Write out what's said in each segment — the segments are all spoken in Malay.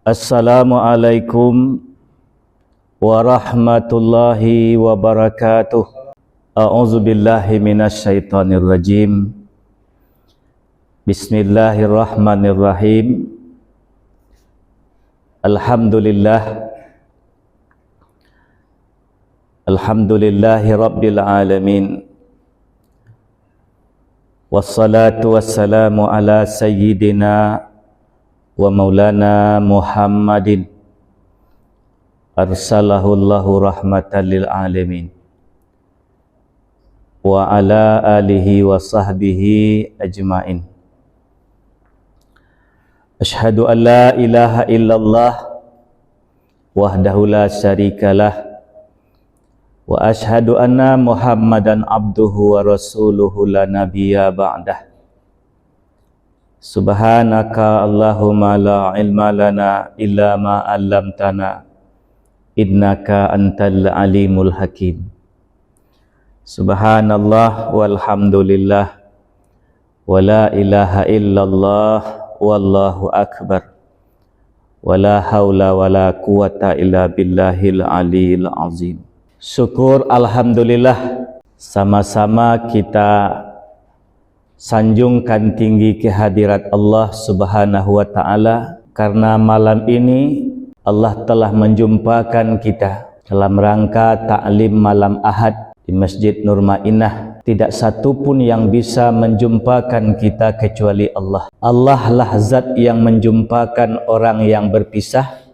Assalamualaikum warahmatullahi wabarakatuh. A'udzubillahi minasyaitonir rajim. Bismillahirrahmanirrahim. Alhamdulillahi rabbil alamin. Wassalatu wassalamu ala sayyidina wa maulana Muhammadin arsalahullahu rahmatan lil alamin wa ala alihi wa sahbihi ajmain. Asyhadu an la ilaha illallah wahdahu la syarikalah wa asyhadu anna Muhammadan abduhu wa rasuluhu la nabiyya ba'dah. Subhanaka Allahumma la ilma lana illa ma 'allamtana innaka antal alimul hakim. Subhanallah walhamdulillah wa la ilaha illallah wallahu akbar wa la haula wa la quwata illa billahil aliyil azim. Syukur alhamdulillah, sama-sama kita sanjungkan tinggi kehadirat Allah Subhanahu wa ta'ala, karena malam ini Allah telah menjumpakan kita dalam rangka ta'lim malam Ahad di Masjid Nur Ma'inah. Tidak satu pun yang bisa menjumpakan kita kecuali Allah. Allah lah zat yang menjumpakan orang yang berpisah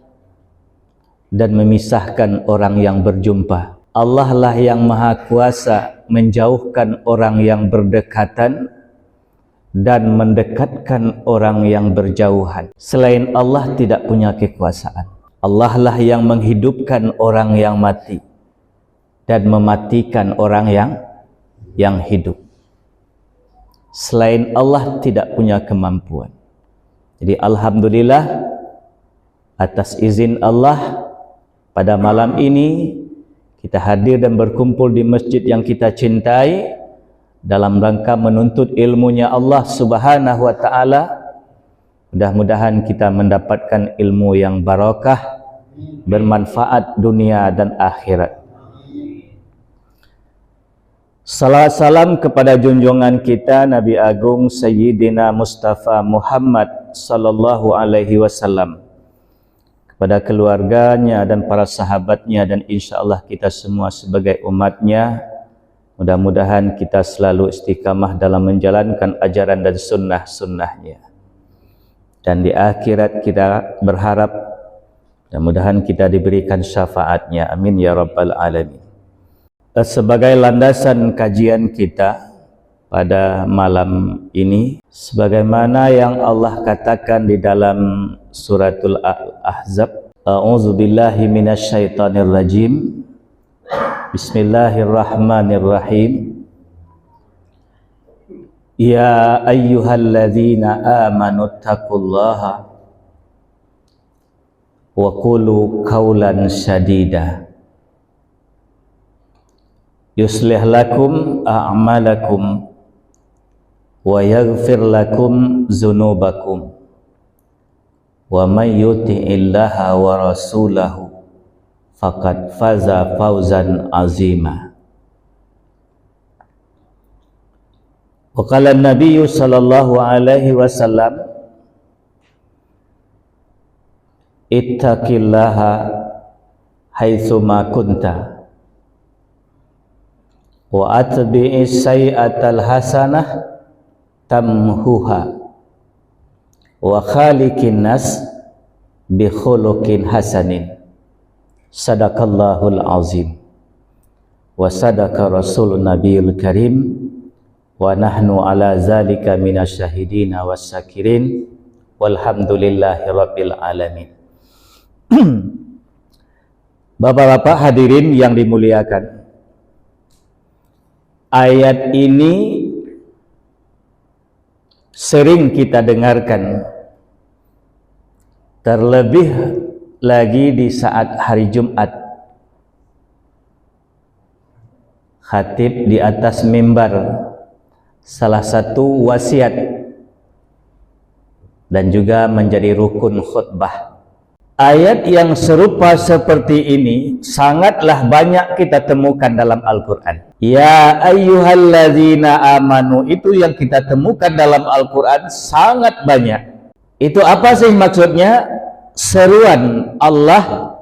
dan memisahkan orang yang berjumpa. Allah lah yang maha kuasa menjauhkan orang yang berdekatan dan mendekatkan orang yang berjauhan. Selain Allah tidak punya kekuasaan. Allah lah yang menghidupkan orang yang mati dan mematikan orang yang hidup. Selain Allah tidak punya kemampuan. Jadi alhamdulillah, atas izin Allah pada malam ini kita hadir dan berkumpul di masjid yang kita cintai dalam rangka menuntut ilmunya Allah Subhanahu wa ta'ala. Mudah-mudahan kita mendapatkan ilmu yang barakah, bermanfaat dunia dan akhirat. Salam salam kepada junjungan kita Nabi Agung Sayyidina Mustafa Muhammad sallallahu alaihi wasallam, kepada keluarganya dan para sahabatnya, dan insyaAllah kita semua sebagai umatnya. Mudah-mudahan kita selalu istiqamah dalam menjalankan ajaran dan sunnah-sunnahnya. Dan di akhirat kita berharap mudah-mudahan kita diberikan syafaatnya. Amin ya rabbal alamin. Sebagai landasan kajian kita pada malam ini, sebagaimana yang Allah katakan di dalam suratul Ahzab, A'udzubillahi minasyaitonir rajim. Bismillahirrahmanirrahim. Ya ayyuhalladzina amanu taqullaha wa qulu qawlan sadida yuslih lakum a'malakum wa yaghfir lakum dzunubakum wa may yuti'illaha wa rasulahu faqad faza fawzan azima. Wa qala an-nabiy sallallahu alaihi wasallam, ittaqillaha haitsu ma kunta wa atbi'is sayyi'atal hasanah tamhuha wa khaliqin nas bi khuluqin hasanin. Sadaqallahul azim wa sadaqa rasulun nabiyul karim wa nahnu ala zalika minasyahidina wassakirin walhamdulillahi rabbil alamin. Bapak-bapak hadirin yang dimuliakan, ayat ini sering kita dengarkan, terlebih lagi di saat hari Jumat. Khatib di atas mimbar, salah satu wasiat dan juga menjadi rukun khutbah ayat yang serupa seperti ini sangatlah banyak kita temukan dalam Al-Quran. Ya ayyuhalladzina amanu, itu yang kita temukan dalam Al-Quran sangat banyak. Itu apa sih maksudnya? Seruan Allah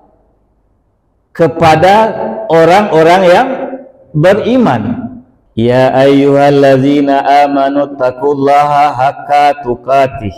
kepada orang-orang yang beriman. Ya ayyuhalladzina amanu taqullaha haqqa tuqatih.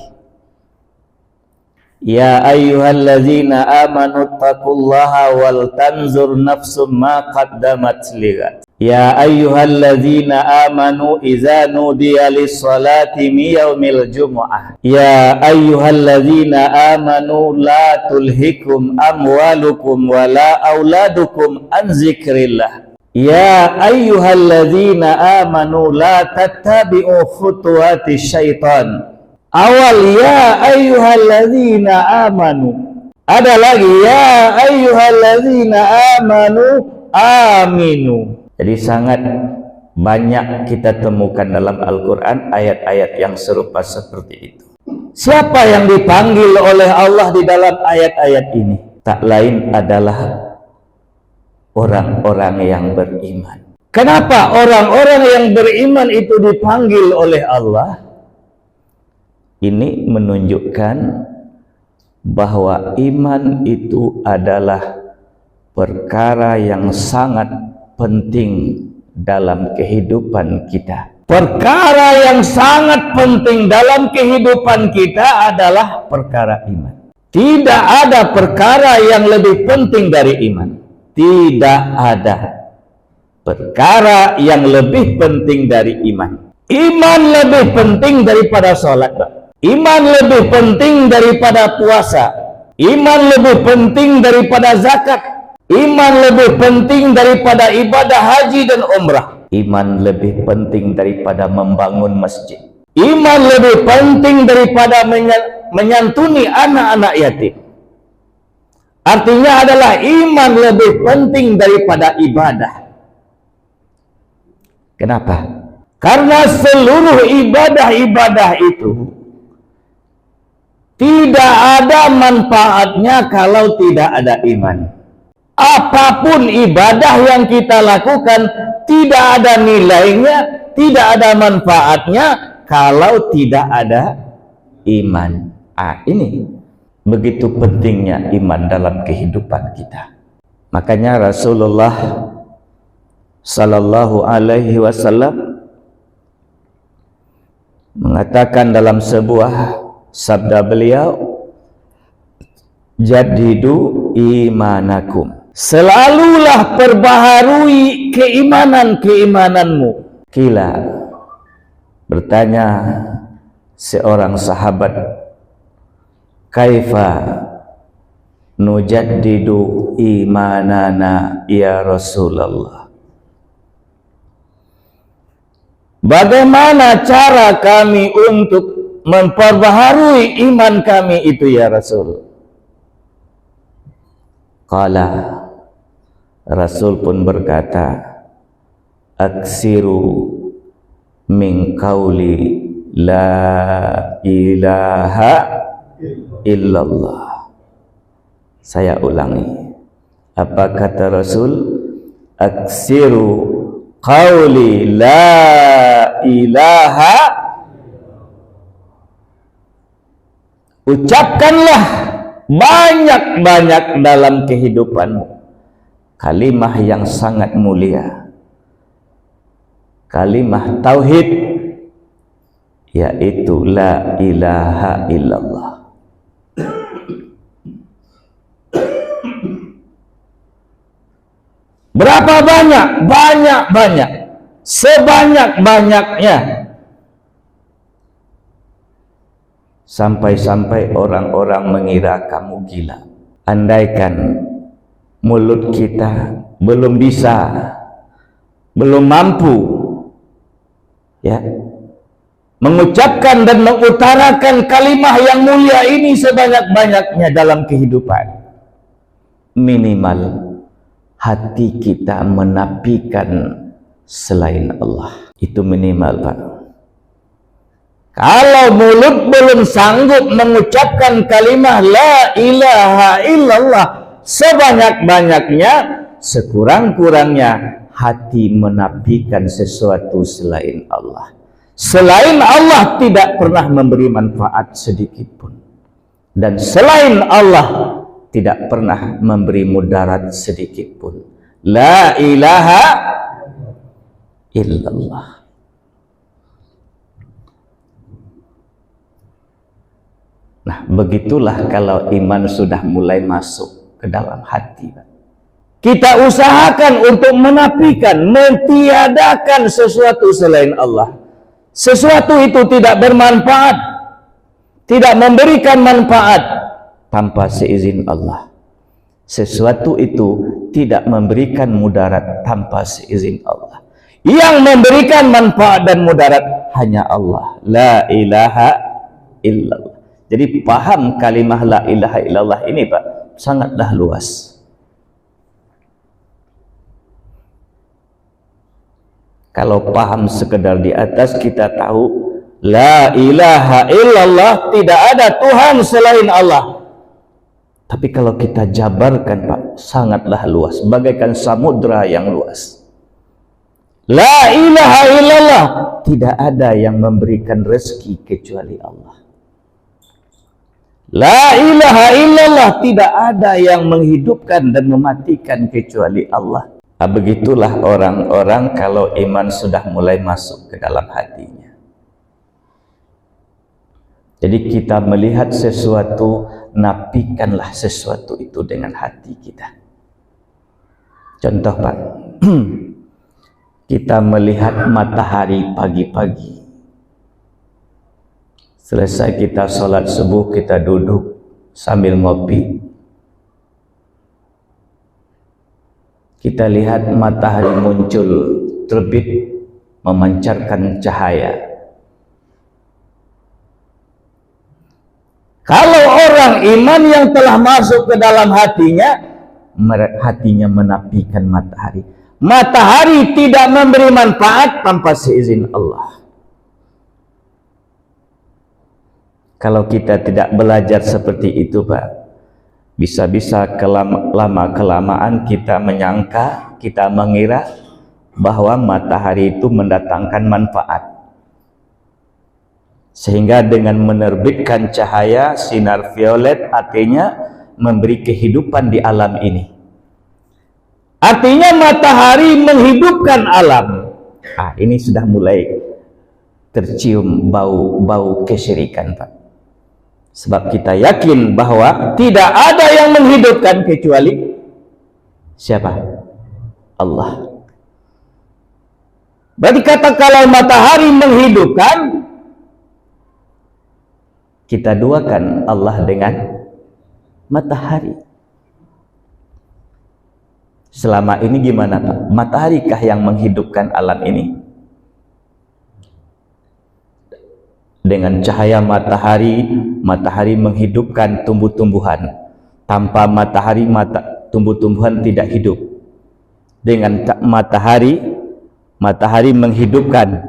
Ya ayyuhalladzina amanu taqullaha wal tanzur nafsum ma qaddamat lighad. Ya ayyuhalladzina amanu idza nudiya lis-salati min yaumil jumu'ah. Ya ayyuhalladzina amanu la tulhikum amwalukum wala auladukum an zikrillah. Ya ayyuhalladzina amanu la tattabi'u khutuwati syaitan. Awal ya ayyuhalladzina amanu. Ada lagi ya ayyuhalladzina amanu aminu. Jadi sangat banyak kita temukan dalam Al-Quran ayat-ayat yang serupa seperti itu. Siapa yang dipanggil oleh Allah di dalam ayat-ayat ini? Tak lain adalah orang-orang yang beriman. Kenapa orang-orang yang beriman itu dipanggil oleh Allah? Ini menunjukkan bahwa iman itu adalah perkara yang sangat penting dalam kehidupan kita. Perkara yang sangat penting dalam kehidupan kita adalah perkara iman. Tidak ada perkara yang lebih penting dari iman. Tidak ada perkara yang lebih penting dari iman. Iman lebih penting daripada sholat. Iman lebih penting daripada puasa. Iman lebih penting daripada zakat. Iman lebih penting daripada ibadah haji dan umrah. Iman lebih penting daripada membangun masjid. Iman lebih penting daripada menyantuni anak-anak yatim. Artinya adalah iman lebih penting daripada ibadah. Kenapa? Karena seluruh ibadah-ibadah itu tidak ada manfaatnya kalau tidak ada iman. Apapun ibadah yang kita lakukan tidak ada nilainya, tidak ada manfaatnya kalau tidak ada iman. Ini begitu pentingnya iman dalam kehidupan kita. Makanya Rasulullah Sallallahu Alaihi Wasallam mengatakan dalam sebuah sabda beliau, jadidu imanakum, selalulah perbaharui keimananmu. Kila, bertanya seorang sahabat, kaifa nujaddidu imanana ya Rasulullah, bagaimana cara kami untuk memperbaharui iman kami itu ya Rasul? Qala, Rasul pun berkata, aksiru min qauli la ilaha illallah. Saya ulangi, apa kata Rasul? Aksiru qauli la ilaha, ucapkanlah banyak-banyak dalam kehidupanmu kalimah yang sangat mulia, kalimah tauhid, yaitu la ilaha illallah. Berapa banyak? Banyak-banyak, sebanyak-banyaknya, sampai-sampai orang-orang mengira kamu gila. Andaikan mulut kita belum bisa, belum mampu ya mengucapkan dan mengutarakan kalimah yang mulia ini sebanyak-banyaknya dalam kehidupan, minimal hati kita menafikan selain Allah. Itu minimal, Pak. Kalau mulut belum sanggup mengucapkan kalimat la ilaha illallah sebanyak-banyaknya, sekurang-kurangnya hati menafikan sesuatu selain Allah. Selain Allah tidak pernah memberi manfaat sedikit pun, dan selain Allah tidak pernah memberi mudarat sedikit pun. La ilaha illallah. Nah, begitulah kalau iman sudah mulai masuk ke dalam hati. Kita usahakan untuk menafikan, mentiadakan sesuatu selain Allah. Sesuatu itu tidak bermanfaat, tidak memberikan manfaat tanpa seizin Allah. Sesuatu itu tidak memberikan mudarat tanpa seizin Allah. Yang memberikan manfaat dan mudarat hanya Allah. La ilaha illallah. Jadi paham kalimah la ilaha illallah ini, Pak, sangatlah luas. Kalau paham sekedar di atas, kita tahu la ilaha illallah, tidak ada Tuhan selain Allah. Tapi kalau kita jabarkan, Pak, sangatlah luas, bagaikan samudra yang luas. La ilaha illallah, tidak ada yang memberikan rezeki kecuali Allah. La ilaha illallah, tidak ada yang menghidupkan dan mematikan kecuali Allah. Nah, begitulah orang-orang kalau iman sudah mulai masuk ke dalam hatinya. Jadi kita melihat sesuatu, nafikanlah sesuatu itu dengan hati kita. Contoh, Pak, kita melihat matahari pagi-pagi. Selesai kita sholat subuh, kita duduk sambil ngopi. Kita lihat matahari muncul, terbit, memancarkan cahaya. Kalau orang iman yang telah masuk ke dalam hatinya, hatinya menafikan matahari. Matahari tidak memberi manfaat tanpa seizin Allah. Kalau kita tidak belajar seperti itu, Pak, bisa-bisa lama-kelamaan kita menyangka, kita mengira bahwa matahari itu mendatangkan manfaat. Sehingga dengan menerbitkan cahaya sinar violet, artinya memberi kehidupan di alam ini. Artinya matahari menghidupkan alam. Ini sudah mulai tercium bau kesyirikan, Pak. Sebab kita yakin bahwa tidak ada yang menghidupkan kecuali siapa? Allah. Berarti kata kalau matahari menghidupkan, kita duakan Allah dengan matahari. Selama ini gimana, Pak? Mataharikah yang menghidupkan alam ini? Dengan cahaya matahari, matahari menghidupkan tumbuh-tumbuhan. Tanpa matahari, tumbuh-tumbuhan tidak hidup. Dengan matahari, matahari menghidupkan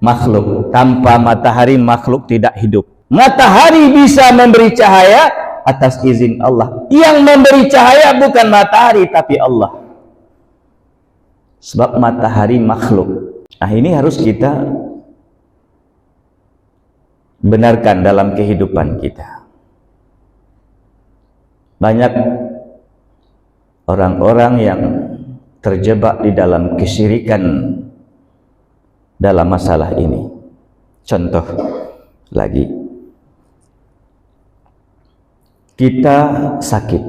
makhluk. Tanpa matahari, makhluk tidak hidup. Matahari bisa memberi cahaya atas izin Allah. Yang memberi cahaya bukan matahari, tapi Allah. Sebab matahari makhluk. Nah, ini harus kita benarkan dalam kehidupan kita. Banyak orang-orang yang terjebak di dalam kesyirikan dalam masalah ini. Contoh lagi, kita sakit,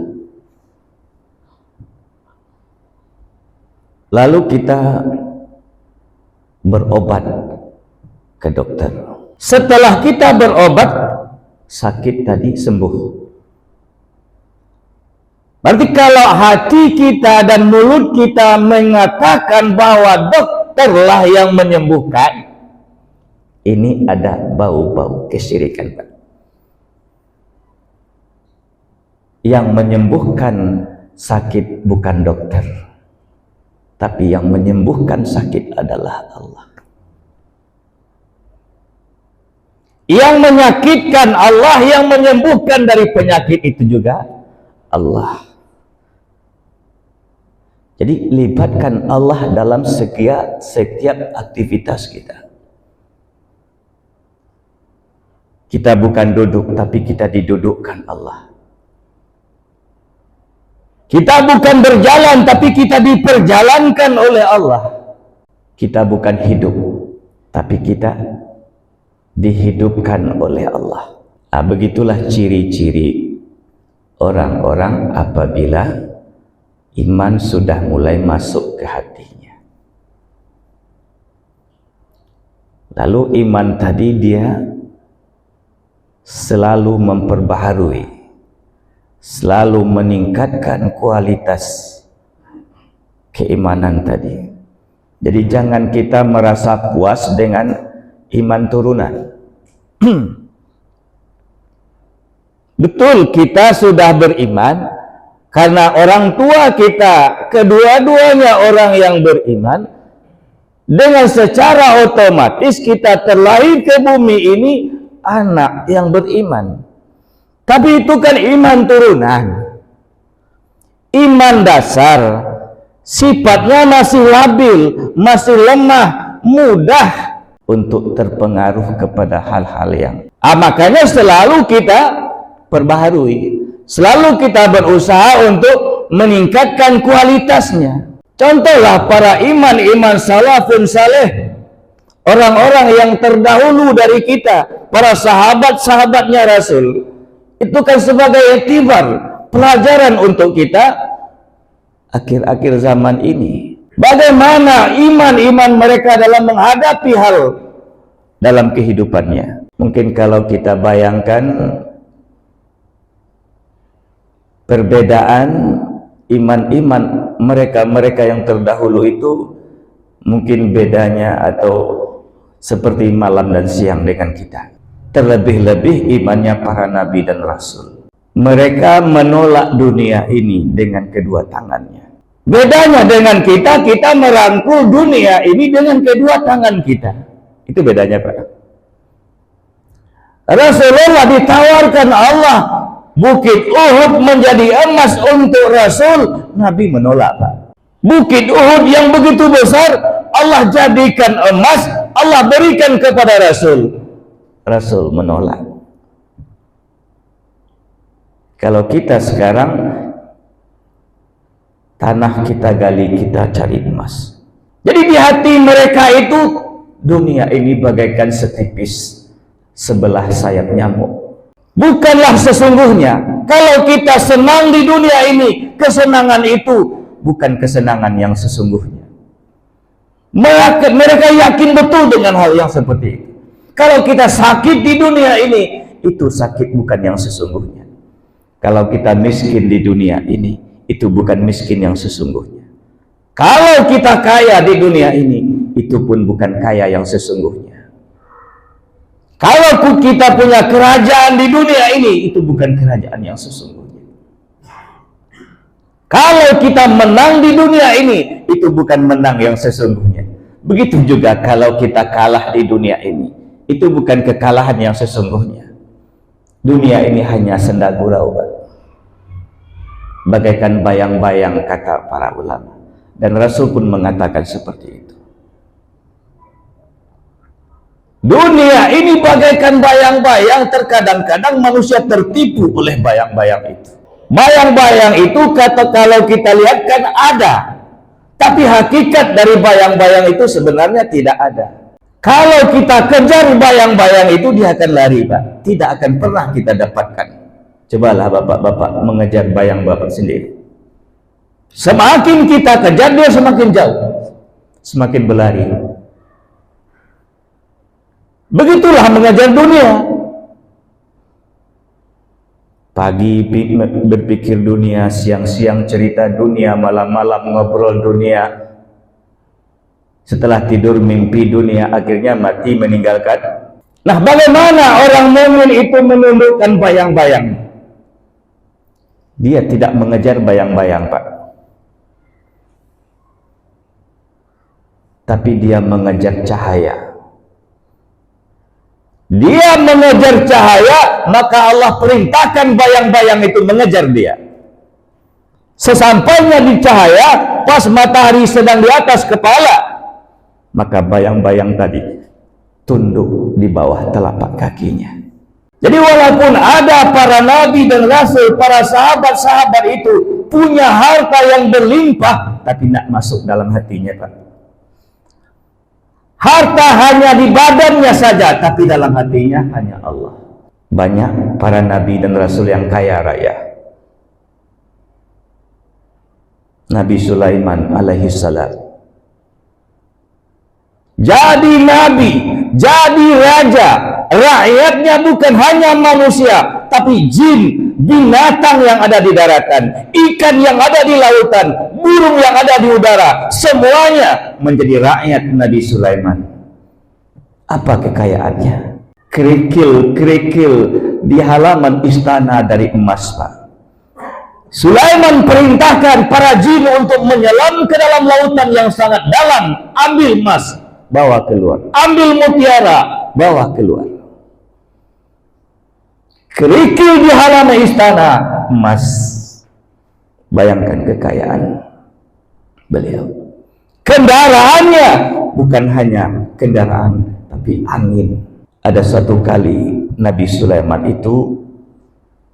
lalu kita berobat ke dokter. Setelah kita berobat, sakit tadi sembuh. Berarti kalau hati kita dan mulut kita mengatakan bahwa dokterlah yang menyembuhkan, ini ada bau-bau kesyirikan, Pak. Yang menyembuhkan sakit bukan dokter, tapi yang menyembuhkan sakit adalah Allah. Yang menyakitkan Allah, yang menyembuhkan dari penyakit itu juga Allah. Jadi libatkan Allah dalam setiap aktivitas kita. Kita bukan duduk, tapi kita didudukkan Allah. Kita bukan berjalan, tapi kita diperjalankan oleh Allah. Kita bukan hidup, tapi kita dihidupkan oleh Allah. Nah, begitulah ciri-ciri orang-orang apabila iman sudah mulai masuk ke hatinya. Lalu iman tadi dia selalu memperbaharui, selalu meningkatkan kualitas keimanan tadi. Jadi jangan kita merasa puas dengan iman turunan. Betul, kita sudah beriman karena orang tua kita kedua-duanya orang yang beriman. Dengan secara otomatis kita terlahir ke bumi ini anak yang beriman. Tapi itu kan iman turunan, iman dasar, sifatnya masih labil, masih lemah, mudah untuk terpengaruh kepada hal-hal yang makanya selalu kita perbaharui, selalu kita berusaha untuk meningkatkan kualitasnya. Contohlah para iman salafun saleh, orang-orang yang terdahulu dari kita, para sahabat-sahabatnya Rasul, itu kan sebagai iktibar, pelajaran untuk kita akhir-akhir zaman ini. Bagaimana iman mereka dalam menghadapi hal dalam kehidupannya. Mungkin kalau kita bayangkan perbedaan iman mereka yang terdahulu itu, mungkin bedanya atau seperti malam dan siang dengan kita. Terlebih-lebih imannya para nabi dan rasul. Mereka menolak dunia ini dengan kedua tangannya. Bedanya dengan kita merangkul dunia ini dengan kedua tangan kita. Itu bedanya, Pak. Rasulullah ditawarkan Allah Bukit Uhud menjadi emas untuk Rasul, Nabi menolak, Pak. Bukit Uhud yang begitu besar, Allah jadikan emas, Allah berikan kepada Rasul. Rasul menolak. Kalau kita sekarang, tanah kita gali, kita cari emas. Jadi di hati mereka itu, dunia ini bagaikan setipis sebelah sayap nyamuk. Bukanlah sesungguhnya. Kalau kita senang di dunia ini, kesenangan itu bukan kesenangan yang sesungguhnya. Mereka yakin betul dengan hal yang seperti itu. Kalau kita sakit di dunia ini, itu sakit bukan yang sesungguhnya. Kalau kita miskin di dunia ini, itu bukan miskin yang sesungguhnya. Kalau kita kaya di dunia ini, itu pun bukan kaya yang sesungguhnya. Kalau kita punya kerajaan di dunia ini, itu bukan kerajaan yang sesungguhnya. Kalau kita menang di dunia ini, itu bukan menang yang sesungguhnya. Begitu juga kalau kita kalah di dunia ini, itu bukan kekalahan yang sesungguhnya. Dunia ini hanya senda gurau, bagaikan bayang-bayang, kata para ulama. Dan Rasul pun mengatakan seperti itu. Dunia ini bagaikan bayang-bayang, terkadang-kadang manusia tertipu oleh bayang-bayang itu. Bayang-bayang itu kalau kita lihat kan ada, tapi hakikat dari bayang-bayang itu sebenarnya tidak ada. Kalau kita kejar bayang-bayang itu, dia akan lari, Pak. Tidak akan pernah kita dapatkan. Cobalah bapak-bapak mengejar bayang bapak sendiri. Semakin kita kejar, dia semakin jauh, semakin berlari. Begitulah mengejar dunia. Pagi berpikir dunia, siang-siang cerita dunia, malam-malam ngobrol dunia. Setelah tidur mimpi dunia, akhirnya mati meninggalkan. Nah, bagaimana orang mukmin itu menundukkan bayang-bayang? Dia tidak mengejar bayang-bayang, Pak. Tapi dia mengejar cahaya. Dia mengejar cahaya, maka Allah perintahkan bayang-bayang itu mengejar dia. Sesampainya di cahaya, pas matahari sedang di atas kepala, maka bayang-bayang tadi tunduk di bawah telapak kakinya. Jadi walaupun ada para nabi dan rasul, para sahabat-sahabat itu punya harta yang berlimpah, tapi tidak masuk dalam hatinya, Pak. Harta hanya di badannya saja, tapi dalam hatinya hanya Allah. Banyak para nabi dan rasul yang kaya raya. Nabi Sulaiman alaihissalam jadi nabi, jadi raja, rakyatnya bukan hanya manusia, tapi jin, binatang yang ada di daratan, ikan yang ada di lautan, burung yang ada di udara, semuanya menjadi rakyat Nabi Sulaiman. Apa kekayaannya? Kerikil-kerikil di halaman istana dari emas, Pak. Sulaiman perintahkan para jin untuk menyelam ke dalam lautan yang sangat dalam, ambil emas, bawa keluar, ambil mutiara, bawa keluar. Kerikil di halaman istana, emas. Bayangkan kekayaan beliau. Kendaraannya bukan hanya kendaraan, tapi angin. Ada satu kali Nabi Sulaiman itu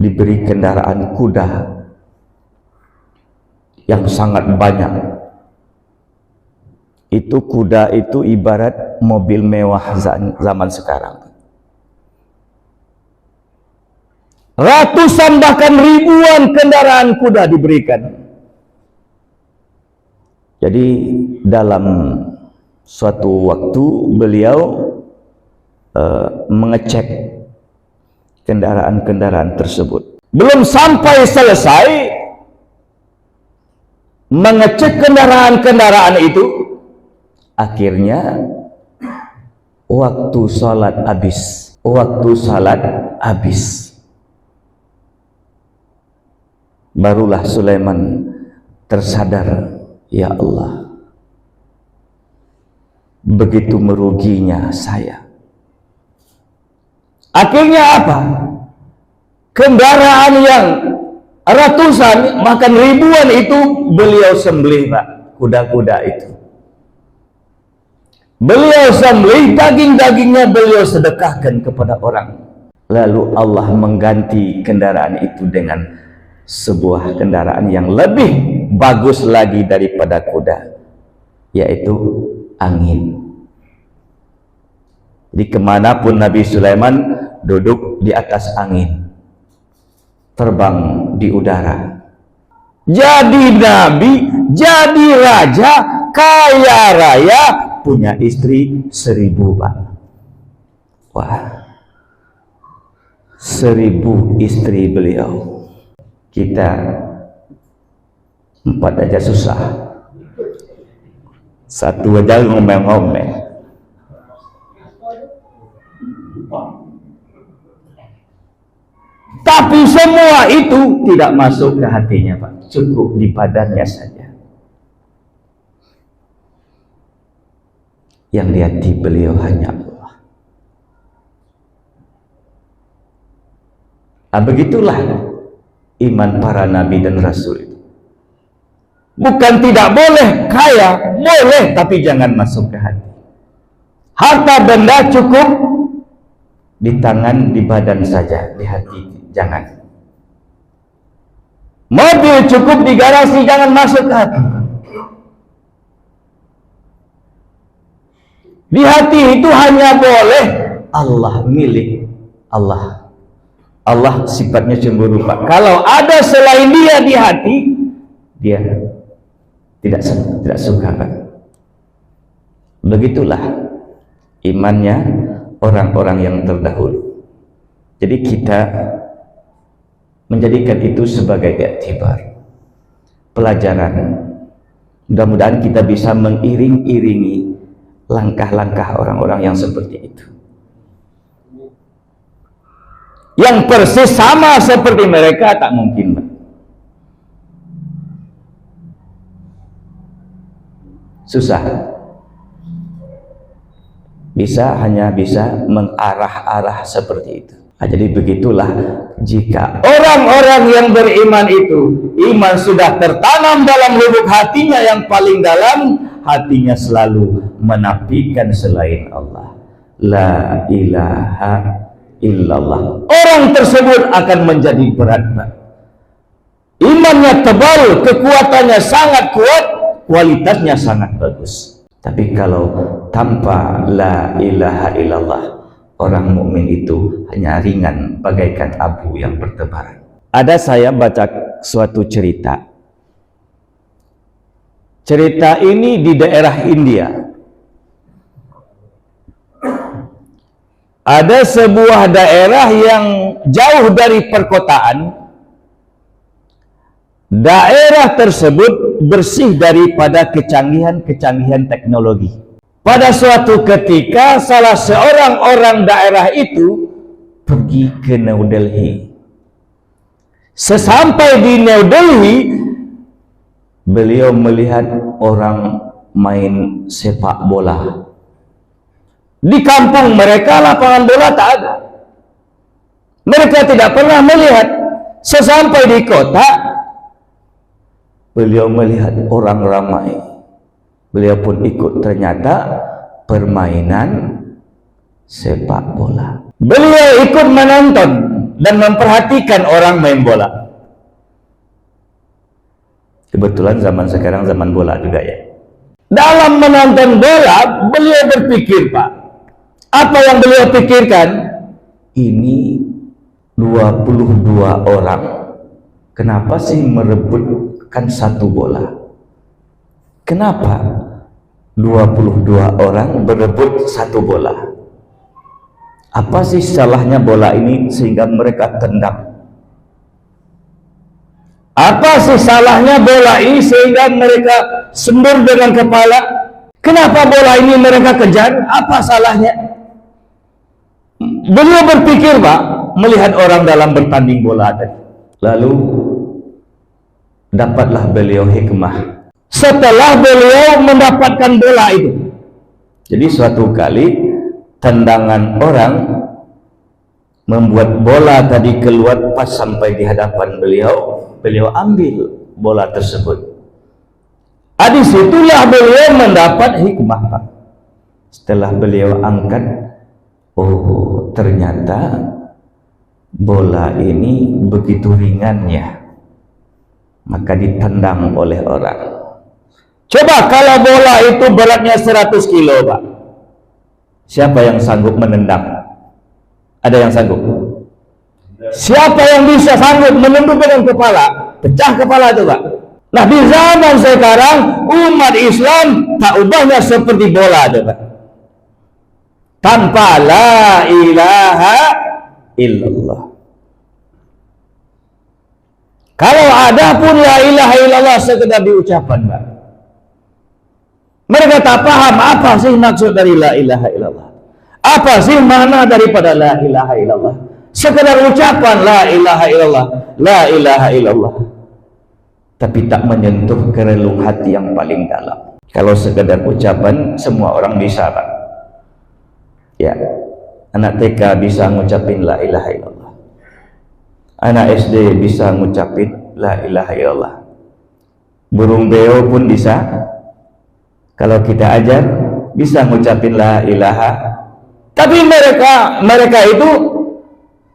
diberi kendaraan kuda yang sangat banyak. Itu kuda itu ibarat mobil mewah zaman sekarang. Ratusan bahkan ribuan kendaraan kuda diberikan. Jadi dalam suatu waktu beliau mengecek kendaraan-kendaraan tersebut. Belum sampai selesai mengecek kendaraan-kendaraan itu, akhirnya waktu salat habis. Waktu salat habis. Barulah Sulaiman tersadar, ya Allah, begitu meruginya saya. Akhirnya apa? Kendaraan yang ratusan bahkan ribuan itu beliau sembelih, Pak, kuda-kuda itu. Beliau sembelih, daging-dagingnya beliau sedekahkan kepada orang. Lalu Allah mengganti kendaraan itu dengan sebuah kendaraan yang lebih bagus lagi daripada kuda, yaitu angin. Jadi kemanapun Nabi Sulaiman duduk di atas angin, terbang di udara. Jadi nabi, jadi raja, kaya raya, punya istri 1000, Pak. Wah, 1000 istri beliau. Kita 4 aja susah, 1 aja ngomel-ngomel. Tapi semua itu tidak masuk ke hatinya, Pak. Cukup di badannya saja. Yang di hati beliau hanya Allah. Nah, begitulah iman para nabi dan rasul itu. Bukan tidak boleh kaya, boleh, tapi jangan masuk ke hati. Harta benda cukup di tangan, di badan saja, di hati jangan. Mobil cukup di garasi, jangan masuk ke hati. Di hati itu hanya boleh Allah, milik Allah. Allah sifatnya cemburu, Pak. Kalau ada selain dia di hati, dia tidak suka, Pak. Begitulah imannya orang-orang yang terdahulu. Jadi kita menjadikan itu sebagai iktibar, pelajaran. Mudah-mudahan kita bisa mengiring-iringi langkah-langkah orang-orang yang seperti itu, yang persis sama seperti mereka tak mungkin, Pak. Susah. hanya bisa mengarah-arah seperti itu. Nah, jadi begitulah jika orang-orang yang beriman itu, iman sudah tertanam dalam lubuk hatinya yang paling dalam, hatinya selalu menafikan selain Allah. La ilaha illallah. Orang tersebut akan menjadi berat. Imannya tebal, kekuatannya sangat kuat, kualitasnya sangat bagus. Tapi kalau tanpa la ilaha illallah, orang mukmin itu hanya ringan bagaikan abu yang bertebaran. Ada saya baca suatu cerita. Cerita ini di daerah India. Ada sebuah daerah yang jauh dari perkotaan. Daerah tersebut bersih daripada kecanggihan-kecanggihan teknologi. Pada suatu ketika salah seorang orang daerah itu pergi ke New Delhi. Sesampai di New Delhi, beliau melihat orang main sepak bola. Di kampung mereka lapangan bola tak ada. Mereka tidak pernah melihat. Sesampai di kota, beliau melihat orang ramai. Beliau pun ikut, ternyata permainan sepak bola. Beliau ikut menonton dan memperhatikan orang main bola. Kebetulan zaman sekarang zaman bola juga ya. Dalam menonton bola, beliau berpikir, Pak, apa yang beliau pikirkan? Ini 22 orang. Kenapa sih merebutkan satu bola? Kenapa 22 orang berebut satu bola? Apa sih salahnya bola ini sehingga mereka tendang? Apa sih salahnya bola ini sehingga mereka sembur dengan kepala? Kenapa bola ini mereka kejar? Apa salahnya? Beliau berpikir, Pak, melihat orang dalam bertanding bola tadi. Lalu dapatlah beliau hikmah. Setelah beliau mendapatkan bola itu, jadi suatu kali tendangan orang membuat bola tadi keluar pas sampai di hadapan beliau. Beliau ambil bola tersebut. Disitulah beliau mendapat hikmah, Pak. Setelah beliau angkat, oh ternyata bola ini begitu ringannya, maka ditendang oleh orang. Coba kalau bola itu beratnya 100 kilo, Pak, siapa yang sanggup menendang? Ada yang sanggup? Siapa yang bisa sanggup menendang dengan kepala? Pecah kepala itu, Pak. Nah, di zaman sekarang umat Islam tak ubahnya seperti bola itu, Pak. Tanpa la ilaha illallah. Kalau ada pun la ilaha illallah sekedar diucapkan, Pak. Mereka tak paham apa sih maksud dari la ilaha illallah. Apa sih makna daripada la ilaha illallah? Sekedar ucapan la ilaha illallah, la ilaha illallah, tapi tak menyentuh ke relung hati yang paling dalam. Kalau sekedar ucapan semua orang bisa, Pak. Ya, anak TK bisa ngucapin la ilaha illallah. Anak SD bisa ngucapin la ilaha illallah. Burung beo pun bisa. Kalau kita ajar bisa ngucapin la ilaha. Tapi mereka itu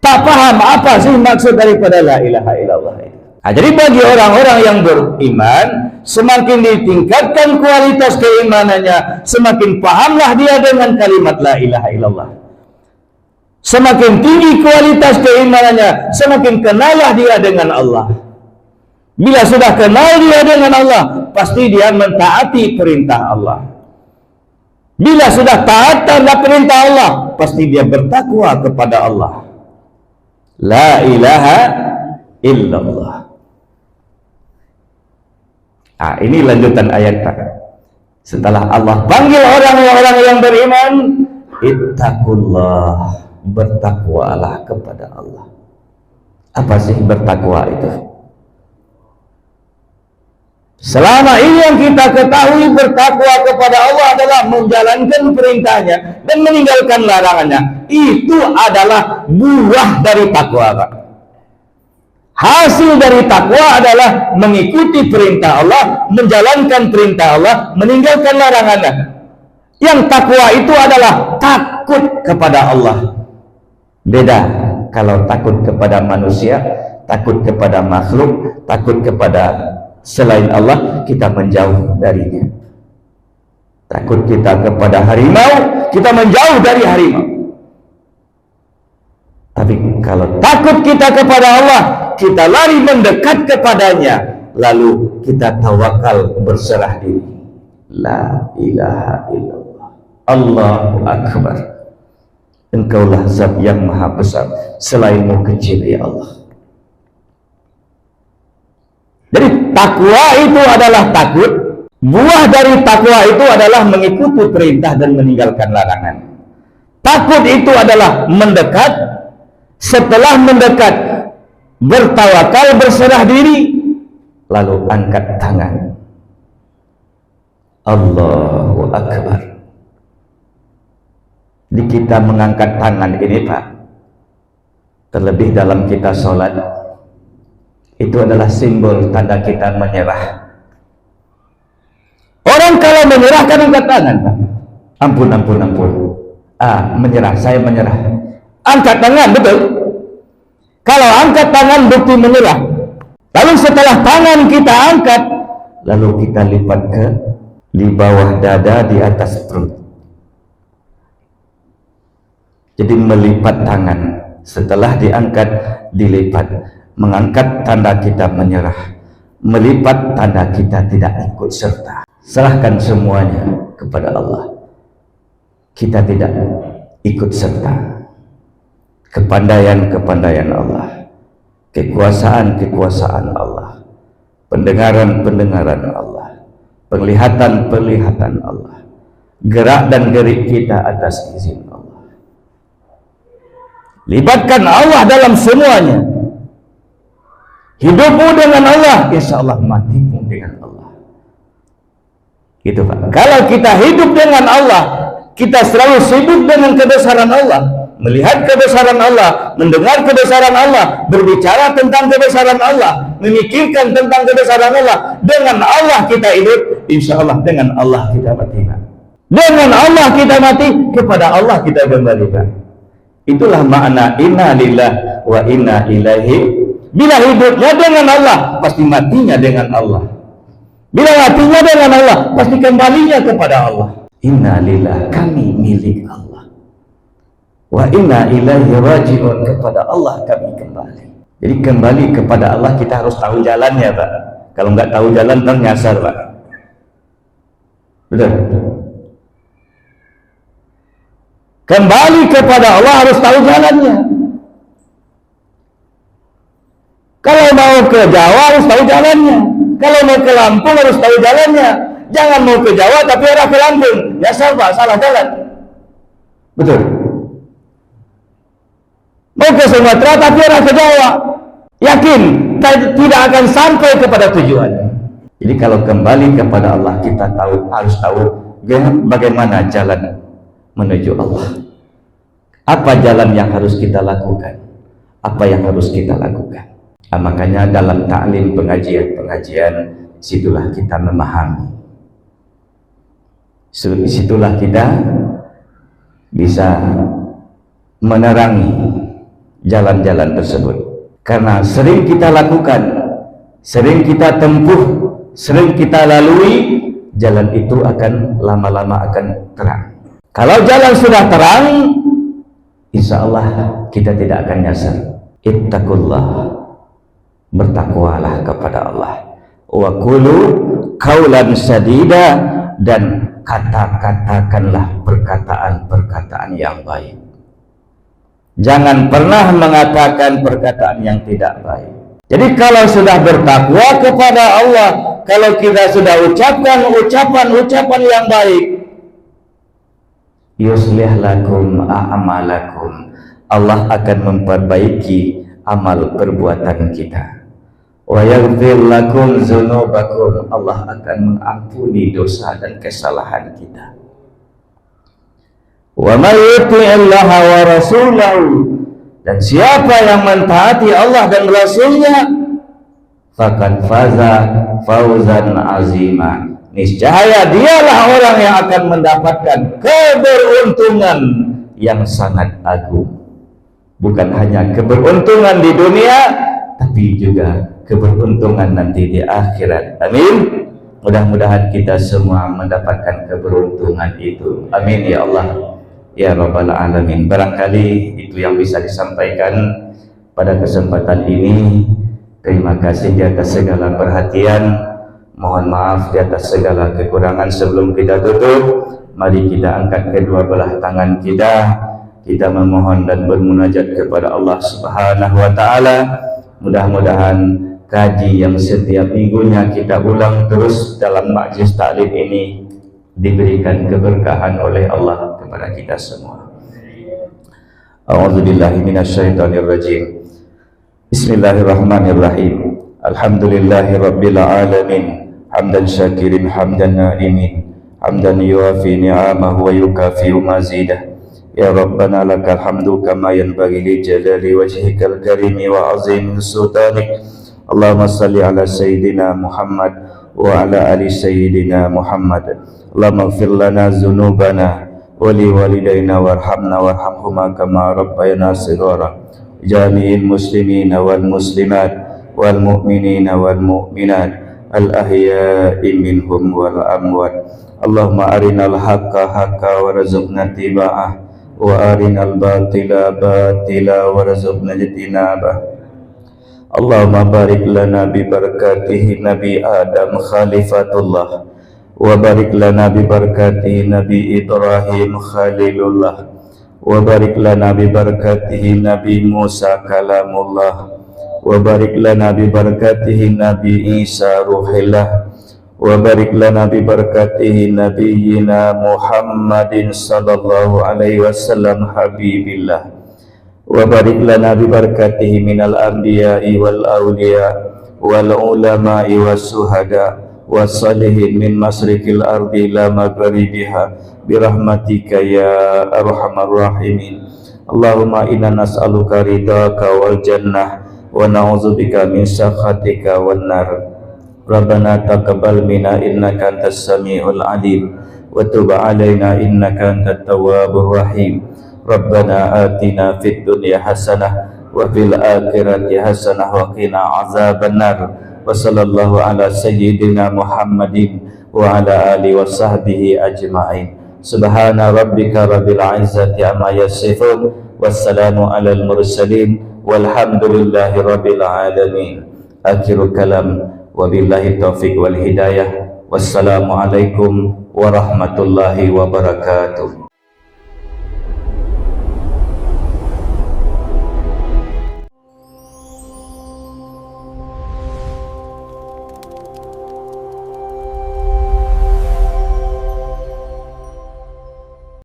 tak paham apa sih maksud daripada la ilaha illallah itu. Nah, jadi bagi orang-orang yang beriman, semakin ditingkatkan kualitas keimanannya, semakin pahamlah dia dengan kalimat la ilaha illallah. Semakin tinggi kualitas keimanannya, semakin kenallah dia dengan Allah. Bila sudah kenal dia dengan Allah, pasti dia mentaati perintah Allah. Bila sudah taat terhadap perintah Allah, pasti dia bertakwa kepada Allah. La ilaha illallah. Nah, ini lanjutan ayat, Pak. Setelah Allah panggil orang-orang yang beriman, ittaqullah, bertakwalah kepada Allah. Apa sih bertakwa itu? Selama ini yang kita ketahui, bertakwa kepada Allah adalah menjalankan perintahnya dan meninggalkan larangannya. Itu adalah buah dari takwa, Pak. Hasil dari takwa adalah mengikuti perintah Allah, menjalankan perintah Allah, meninggalkan larangannya. Yang takwa itu adalah takut kepada Allah. Beda kalau takut kepada manusia, takut kepada makhluk, takut kepada selain Allah, kita menjauh darinya. Takut kita kepada harimau, kita menjauh dari harimau. Tapi kalau takut kita kepada Allah, kita lari mendekat kepadanya, lalu kita tawakal, berserah diri. La ilaha illallah, Allahu Akbar. Engkaulah zat yang maha besar, selainmu kecil ya Allah. Jadi takwa itu adalah takut. Buah dari takwa itu adalah mengikuti perintah dan meninggalkan larangan. Takut itu adalah mendekat. Setelah mendekat, bertawakal, berserah diri, lalu angkat tangan. Allahu Akbar. Di kita mengangkat tangan ini, Pak, terlebih dalam kita sholat, itu adalah simbol tanda kita menyerah. Orang kalau menyerah kan angkat tangan, Pak. Ampun. Menyerah, saya menyerah. Angkat tangan, betul. Kalau angkat tangan bukti menyerah. Lalu setelah tangan kita angkat, lalu kita lipat ke di bawah dada, di atas perut. Jadi melipat tangan, setelah diangkat, dilipat. Mengangkat tanda kita menyerah, melipat tanda kita tidak ikut serta. Serahkan semuanya kepada Allah. Kita tidak ikut serta. Kepandaian Allah, kekuasaan Allah, pendengaran Allah, penglihatan Allah, gerak dan gerik kita atas izin Allah. Libatkan Allah dalam semuanya. Hidupmu dengan Allah, insya Allah matimu dengan Allah. Gitu, Pak. Kalau kita hidup dengan Allah, kita selalu sibuk dengan kebesaran Allah, melihat kebesaran Allah, mendengar kebesaran Allah, berbicara tentang kebesaran Allah, memikirkan tentang kebesaran Allah. Dengan Allah kita hidup, insya Allah dengan Allah kita mati. Dengan Allah kita mati, kepada Allah kita kembali. Itulah makna inna lillah wa inna ilaihi. Bila hidupnya dengan Allah, pasti matinya dengan Allah. Bila matinya dengan Allah, pasti kembalinya kepada Allah. Inna lillah, kami milik Allah. Wa inna ilaihi raji'un, kepada Allah kami kembali. Jadi kembali kepada Allah kita harus tahu jalannya, Pak. Kalau nggak tahu jalan, ternyasar, Pak. Betul. Kembali kepada Allah harus tahu jalannya. Kalau mau ke Jawa harus tahu jalannya. Kalau mau ke Lampung harus tahu jalannya. Jangan mau ke Jawa tapi arah ke Lampung. Nyasar, Pak, salah jalan. Betul. Mau ke Sumatera tapi arah ke Jawa. Yakin tidak akan sampai kepada tujuan. Jadi kalau kembali kepada Allah, kita harus tahu bagaimana jalan menuju Allah. Apa jalan yang harus kita lakukan? Apa yang harus kita lakukan? Makanya dalam ta'lim, pengajian, situlah kita memahami. Situlah kita bisa menerangi jalan-jalan tersebut. Karena sering kita lakukan, sering kita tempuh, sering kita lalui, jalan itu akan lama-lama akan terang. Kalau jalan sudah terang, insya Allah kita tidak akan nyasar. Ittaqullah, bertakwalah kepada Allah. Wa qulu qaulan sadida, dan katakanlah perkataan-perkataan yang baik. Jangan pernah mengatakan perkataan yang tidak baik. Jadi kalau sudah bertakwa kepada Allah, kalau kita sudah ucapkan ucapan yang baik, yuslih lakum a'malakum, Allah akan memperbaiki amal perbuatan kita. wa yaghfir lakum dzunubakum. Allah akan mengampuni dosa dan kesalahan kita. Wa may yuti'illaha wa rasulahu, dan siapa yang mentaati Allah dan Rasulnya, faqad faza fawzan azima, niscaya dialah orang yang akan mendapatkan keberuntungan yang sangat agung. Bukan hanya keberuntungan di dunia, tapi juga keberuntungan nanti di akhirat. Amin. Mudah-mudahan kita semua mendapatkan keberuntungan itu. Amin ya Allah, ya Rabbal Alamin. Barangkali itu yang bisa disampaikan pada kesempatan ini. Terima kasih di atas segala perhatian. Mohon maaf di atas segala kekurangan. Sebelum kita tutup, mari kita angkat kedua belah tangan kita memohon dan bermunajat kepada Allah Subhanahu wa taala. Mudah-mudahan kaji yang setiap minggunya kita ulang terus dalam majlis taklim ini diberikan keberkahan oleh Allah kepada kita semua. A'udzubillahi minasyaitonirrajim. Bismillahirrahmanirrahim. Alhamdulillahirabbil alamin. Hamdan syakirin hamdan na'imin. Hamdan yuafi ni'amahu wa yukafi'u mazidah. Ya Rabbana lakal hamdu kama yanbaghi li jalali wajhikal karimi wa azimi sultanik. Allahumma salli ala sayyidina Muhammad wa ala ali sayyidina Muhammad. Allahumma ighfir lana dzunubana wa li walidayna warhamna warhamhuma kama rabbayana shighara. Jami'il muslimina wal muslimat wal mu'minina wal mu'minat al ahya'i minhum wal amwat. Allahumma arinal haqqa haqqa warzuqna tiba'ah wa arinal batila batila warzuqna ijtinabah. Allahumma barik lana bi barakatihi Nabi Adam Khalifatullah, wa barik lana bi barakatihi Nabi Ibrahim Khalilullah, wa barik lana bi barakatihi Nabi Musa Kalamullah, wa barik lana bi barakatihi Nabi Isa Ruhillah, wa barik lana bi barakatihi nabiyyina Muhammadin sallallahu alaihi wasallam habibillah, wa barik lana bi barakatihi minal anbiya'i wal awliya wal ulama'i was suhada was salihin min masrikil ardi ila maghribiha bi rahmatika ya arhamar rahimin. Allahumma inna nas'aluka ridhaka wal jannah wa na'udzubika min sakhatika wan nar. Rabbana taqabbal minna innaka antas samiul alim wa tub alaina innaka antat tawwabur rahim. Rabbana atina fid dunya hasanah wa fil akhirati hasanah wa qina azabannar. Wa sallallahu ala sayyidina Muhammadin wa ala alihi wa sahbihi ajma'in. Subhana rabbika rabbil izzati amma yasifun, wassalamu alal mursalin, walhamdulillahi rabbil alamin. Akhirul kalam, wabillahi taufiq wal hidayah. Wassalamualaikum warahmatullahi wabarakatuh.